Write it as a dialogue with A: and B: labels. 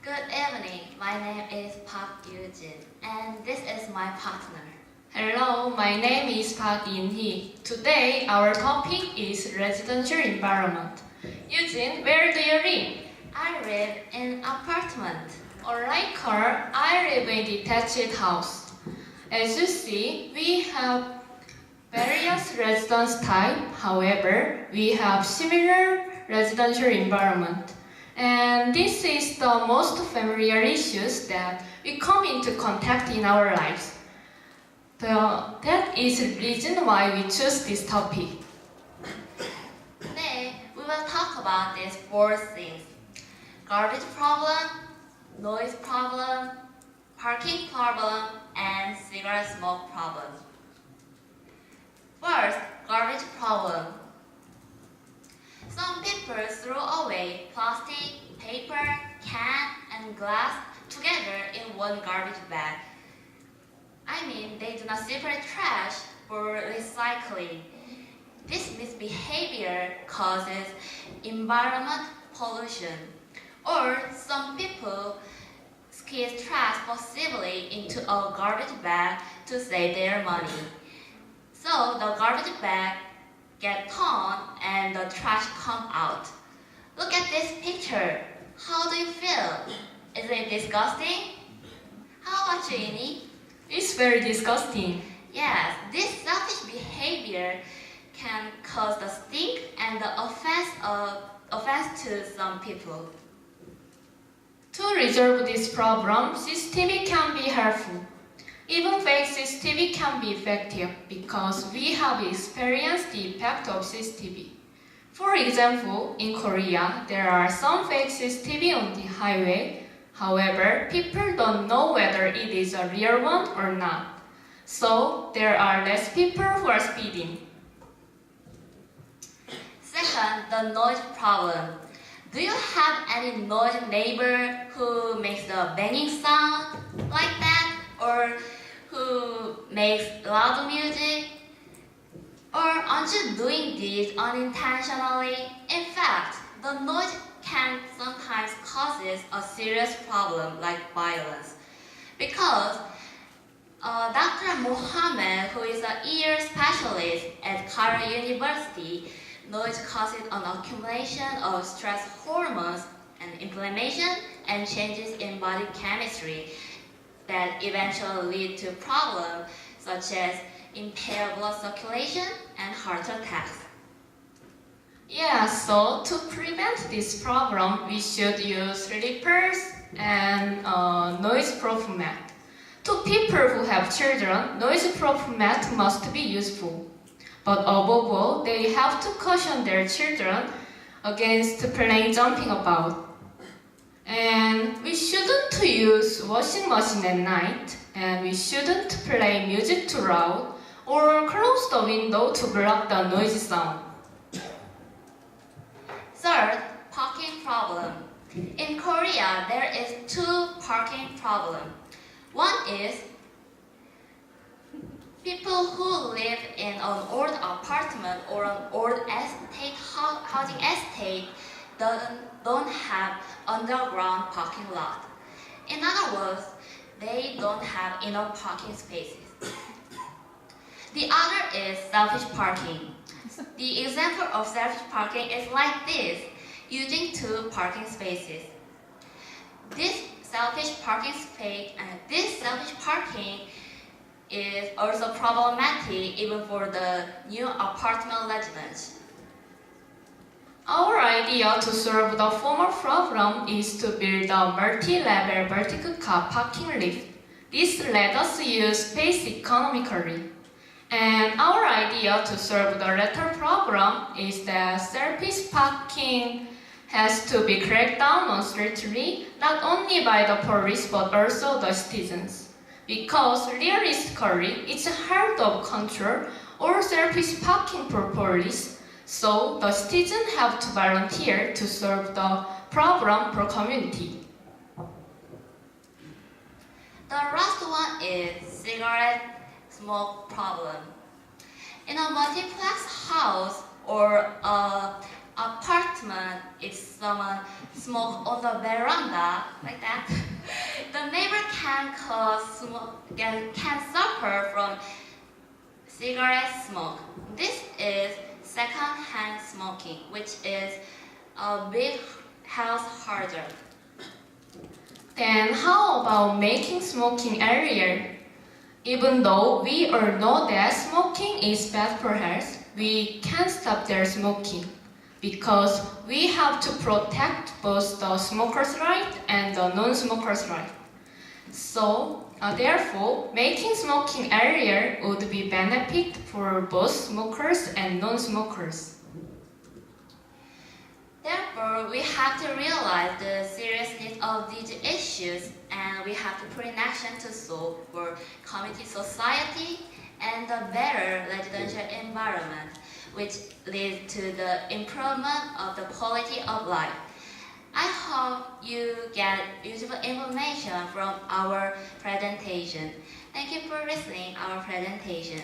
A: Good evening, my name is Park Yujin, and this is my partner.
B: Hello, my name is Park In-hee. Today, our topic is residential environment. Eugene, where do you live?
A: I live in apartment.
B: Unlike her, I live in detached house. As you see, we have various residence type. However, we have similar residential environment. And this is the most familiar issues that we come into contact in our lives. That is the reason why we choose this topic.
A: Today, we will talk about these four things: garbage problem, noise problem, parking problem, and cigarette smoke problem. First, garbage problem. Some people throw away plastic, paper, can, and glass together in one garbage bag. I mean, they do not separate trash for recycling. This misbehavior causes environment pollution. Or some people squeeze trash forcibly into a garbage bag to save their money. So the garbage bag get torn and the trash come out. Look at this picture. How do you feel? Is it disgusting? How about you, Ini?
B: It's very disgusting.
A: Yes, this selfish behavior can cause the stink and the offense to some people.
B: To resolve this problem, CCTV can be helpful. Even fake CCTV can be effective because we have experienced the impact of CCTV. For example, in Korea, there are some fake CCTV on the highway. However, people don't know whether it is a real one or not. So, there are less people who are speeding.
A: Second, the noise problem. Do you have any noisy neighbor who makes the banging sound like that? Or who makes loud music? Or aren't you doing this unintentionally? In fact, the noise can sometimes causes a serious problem like violence. Because Dr. Mohammed, who is an ear specialist at Cairo University, noise causes an accumulation of stress hormones and inflammation and changes in body chemistry that eventually lead to problems such as impaired blood circulation and heart attacks.
B: Yeah, so to prevent this problem, we should use slippers and noise-proof mat. To people who have children, noise-proof mat must be useful. But above all, they have to caution their children against playing jumping about. And we shouldn't use washing machine at night, and we shouldn't play music too loud or close the window to block the noisy sound.
A: Third, parking problem. In Korea, there is two parking problems. One is people who live in an old apartment or an old housing estate don't have underground parking lot. In other words, they don't have enough parking spaces. The other is selfish parking. The example of selfish parking is like this, using two parking spaces. This selfish parking is also problematic even for the new apartment residents.
B: Our idea to solve the former problem is to build a multi-level vertical car parking lift. This let us use space economically. And our idea to solve the latter problem is that selfish parking has to be cracked down on strictly, not only by the police but also the citizens. Because realistically, it's hard to control all selfish parking for police, so the citizens have to volunteer to solve the problem for community.
A: The last one is cigarette smoke problem. In a multiplex house or a apartment, if someone smoke on the veranda, like that, the neighbor can suffer from cigarette smoke. This is second-hand smoking, which is a big health hazard.
B: Then how about making smoking area? Even though we all know that smoking is bad for health, we can't stop their smoking because we have to protect both the smoker's right and the non-smoker's right. So, therefore, making smoking area would be benefit for both smokers and non-smokers.
A: Therefore, we have to realize the seriousness of these issues and we have to put in action to solve for community society and a better residential environment, which leads to the improvement of the quality of life. I hope you get useful information from our presentation. Thank you for listening our presentation.